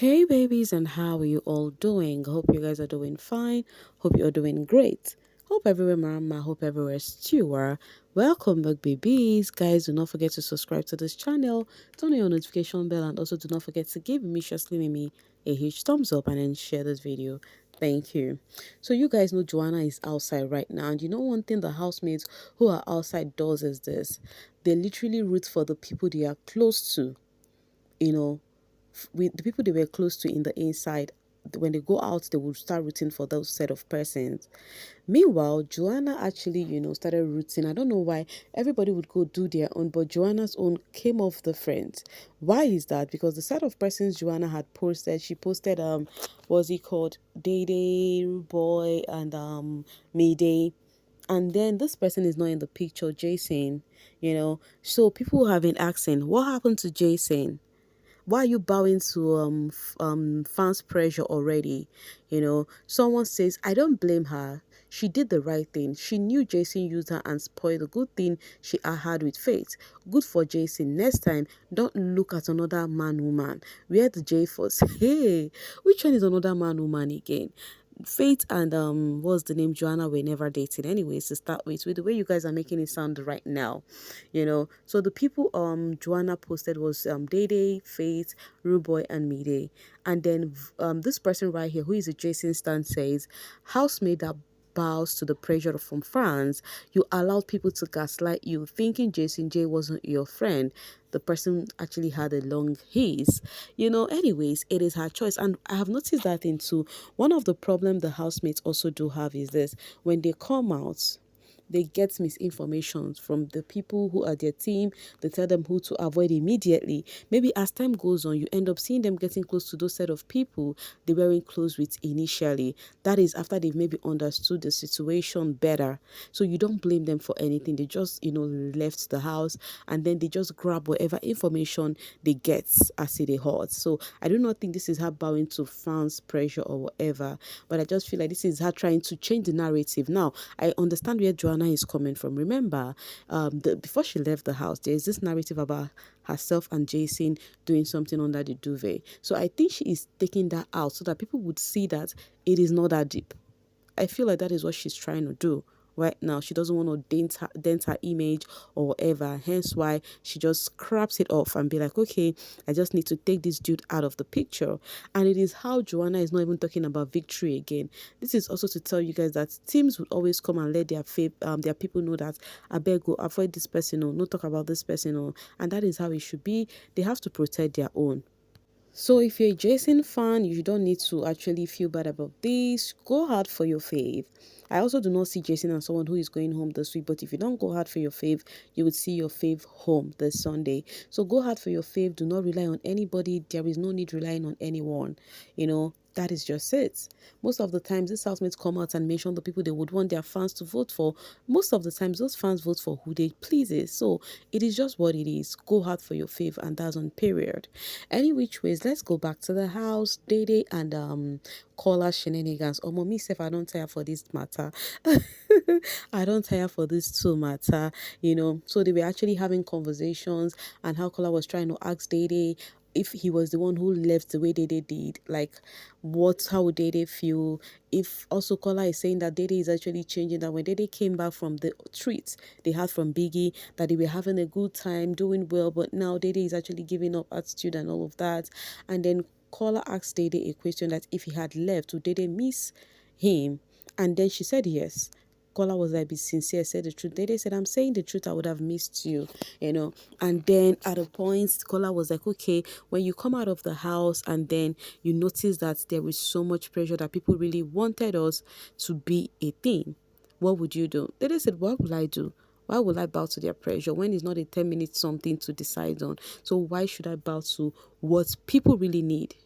Hey babies, and how are you all doing? Hope you guys are doing fine. Hope you're doing great. Hope everywhere mama, hope everywhere stewer. Welcome back babies. Guys, do not forget to subscribe to this channel, turn on your notification bell, and also do not forget to give Mimi a huge thumbs up and then share this video. Thank you. So you guys know Joanna is outside right now, and you know one thing the housemates who are outside does is this. They literally root for the people they are close to, you know, with the people they were close to in the inside. When they go out, they will start rooting for those set of persons. Meanwhile, Joanna actually, started rooting. I don't know why everybody would go do their own, but Joanna's own came off the friends. Why is that? Because the set of persons Joanna had posted, she posted what's it called? Dede, Rooboy, and Mayday. And then this person is not in the picture, Jason, So people have been asking, what happened to Jason? Why are you bowing to fans pressure already? Someone says, I don't blame her. She did the right thing. She knew Jason used her and spoiled the good thing she had with Faith. Good for Jason. Next time, don't look at another man woman. Where the J force? Hey, which one is another man woman again? Faith and what's the name, Joanna, were never dating anyways to start with the way you guys are making it sound right now. So the people Joanna posted was Dede, Faith, Rooboy, and Mide. And then this person right here, who is a Jason Stan, says housemate that bows to the pressure from France, you allowed people to gaslight you thinking Jason J wasn't your friend. The person actually had a long haze. Anyways, it is her choice. And I have noticed that in too. One of the problem the housemates also do have is this: when they come out, they get misinformation from the people who are their team. They tell them who to avoid immediately. Maybe as time goes on, you end up seeing them getting close to those set of people they weren't close with initially. That is after they've maybe understood the situation better. So you don't blame them for anything. They just, left the house and then they just grab whatever information they get as it hot. So I do not think this is her bowing to fans' pressure or whatever, but I just feel like this is her trying to change the narrative. Now, I understand where Joanna is coming from. Remember, before she left the house, there is this narrative about herself and Jason doing something under the duvet. So I think she is taking that out so that people would see that it is not that deep. I feel like that is what she's trying to do right now. She doesn't want to dent her image or whatever. Hence why she just scraps it off and be like, okay, I just need to take this dude out of the picture. And it is how Joanna is not even talking about victory again. This is also to tell you guys that teams would always come and let their people know that I beg go avoid this person or no talk about this person or, and that is how it should be. They have to protect their own. So if you're a Jason fan, you don't need to actually feel bad about this. Go hard for your fave. I also do not see Jason as someone who is going home this week, but if you don't go hard for your fave, you would see your fave home this Sunday. So go hard for your fave. Do not rely on anybody. There is no need relying on anyone. That is just it. Most of the times, these housemates come out and mention the people they would want their fans to vote for. Most of the times, those fans vote for who they please. So it is just what it is. Go hard for your fave, and that's on period. Any which ways, let's go back to the house. Dede and Kola Shenanigans. Oh, mommy, if I don't tire for this matter. I don't tire for this too matter. So they were actually having conversations, and how Kola was trying to ask Dede if he was the one who left the way Dede did, like how would Dede feel? If also Kola is saying that Dede is actually changing, that when Dede came back from the treats they had from Biggie, that they were having a good time, doing well, but now Dede is actually giving up attitude and all of that. And then Kola asked Dede a question that if he had left, would Dede miss him? And then she said yes. Kola was like, be sincere, said the truth. Dede said, I'm saying the truth, I would have missed you. And then at a point, Kola was like, okay, when you come out of the house and then you notice that there is so much pressure that people really wanted us to be a thing, what would you do? Dede said, what will I do? Why would I bow to their pressure when it's not a 10-minute something to decide on? So why should I bow to what people really need?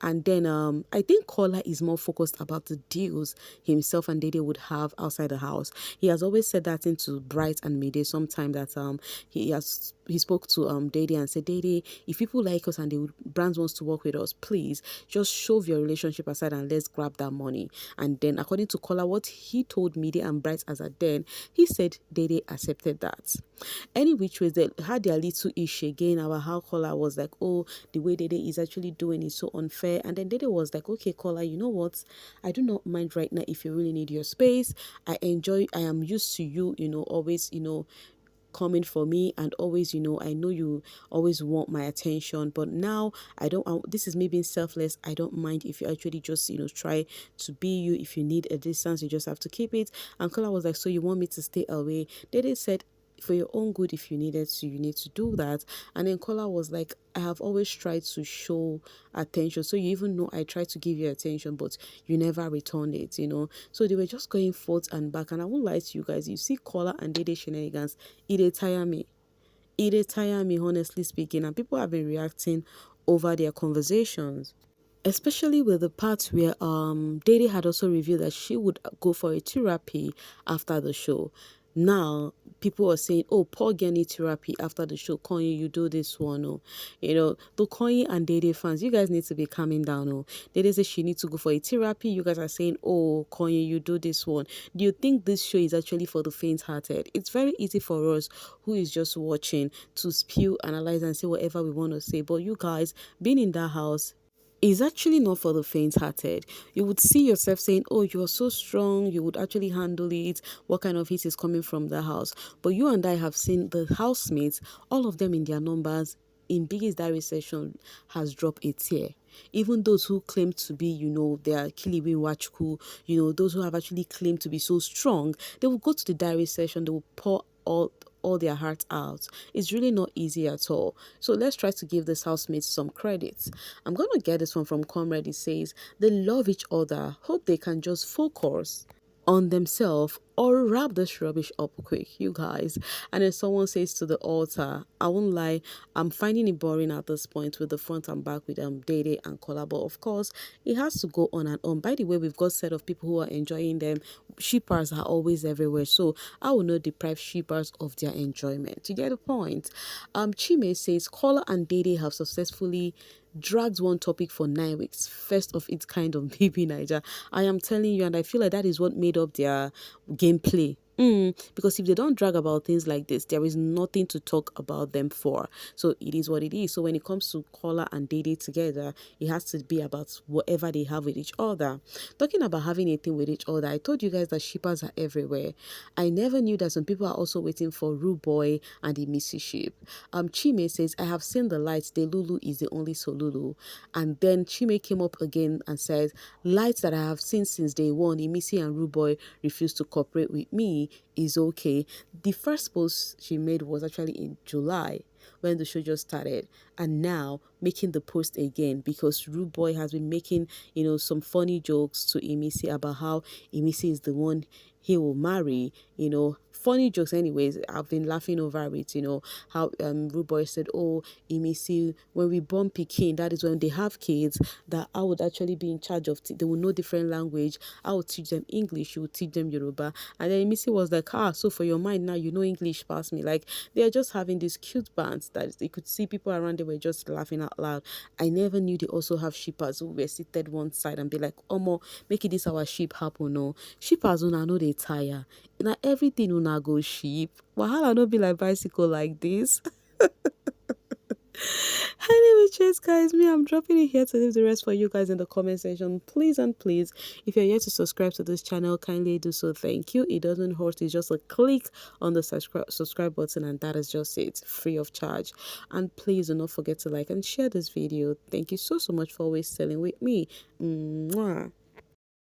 And then I think Kola is more focused about the deals himself and Dede would have outside the house. He has always said that into Bright and Mayday sometime, that he spoke to Dede and said, Dede, if people like us and brands wants to work with us, please just shove your relationship aside and let's grab that money. And then according to Kola, what he told Mayday and Bright as a then, he said Dede accepted that. Any which ways, they had their little issue again about how Kola was like, oh, the way Dede is actually doing is so unfair. And then Dede was like, okay, Kola, you know what? I do not mind right now if you really need your space. I am used to you, always, coming for me, and always, I know you always want my attention, but now this is me being selfless. I don't mind if you actually just, try to be you. If you need a distance, you just have to keep it. And Kola was like, so you want me to stay away? Dede said, for your own good, if you needed to, you need to do that. And then Kola was like, I have always tried to show attention, so you even know I tried to give you attention, but you never returned it. So they were just going forth and back, and I won't lie to you guys, you see Kola and Dede Shenanigans, it dey tire me. It dey tire me, honestly speaking, and people have been reacting over their conversations, especially with the part where Dede had also revealed that she would go for a therapy after the show. Now people are saying, oh, Paul need therapy after the show. Kanye, you do this one. Oh, the Kanye and Dede fans, you guys need to be calming down. Oh, Dede says she needs to go for a therapy. You guys are saying, oh, Kanye, you do this one. Do you think this show is actually for the faint-hearted? It's very easy for us who is just watching to spew, analyze, and say whatever we want to say. But you guys being in that house is actually not for the faint-hearted. You would see yourself saying, oh, you're so strong, you would actually handle it. What kind of heat is coming from the house? But you and I have seen the housemates, all of them in their numbers, in Biggie's diary session has dropped a tear. Even those who claim to be, they are Kiliwi Wachku, those who have actually claimed to be so strong, they will go to the diary session, they will pour all their hearts out. It's really not easy at all. So let's try to give this housemates some credit. I'm gonna get this one from Comrade. It says they love each other. Hope they can just focus on themselves or wrap this rubbish up quick, you guys. And then someone says to the altar, I won't lie, I'm finding it boring at this point with the front and back with Dede and Kola, but of course it has to go on and on. By the way, we've got a set of people who are enjoying them. Shippers are always everywhere, so I will not deprive shippers of their enjoyment. You get the point? Chime says Kola and Dede have successfully dragged one topic for 9 weeks, first of its kind on bbnaija. I am telling you, and I feel like that is what made up their gameplay. Because if they don't drag about things like this, there is nothing to talk about them for. So it is what it is. So when it comes to Kola and Dede together, it has to be about whatever they have with each other. Talking about having a thing with each other, I told you guys that shippers are everywhere. I never knew that some people are also waiting for Rooboy and the Imisi ship. Chime says, I have seen the lights. The Lulu is the only Solulu. And then Chime came up again and said, lights that I have seen since day one, Imisi and Rooboy refused to cooperate with me, is okay. The first post she made was actually in July when the show just started, and now making the post again because Rooboy has been making some funny jokes to Imisi about how Imisi is the one he will marry, funny jokes anyways. I've been laughing over it, how Rooboy said, oh, Imisi, when we born Peking, that is when they have kids, that I would actually be in charge of, they will know different language, I would teach them English, you would teach them Yoruba. And then Imisi was like, so for your mind now, you know English past me. Like, they are just having these cute bands that you could see people around, they were just laughing out loud. I never knew they also have shippers who were seated one side and be like, Omo, make it this our ship happen. No, shippers una know they tire. Now everything una go ship. Wahala no be like bicycle like this. Anyway, cheers guys, me, I'm dropping it here to leave the rest for you guys in the comment section. Please and please, if you're yet to subscribe to this channel, kindly do so. Thank you. It doesn't hurt, it's just a click on the subscribe button, and that is just it, free of charge. And please do not forget to like and share this video. Thank you so much for always staying with me. Mwah.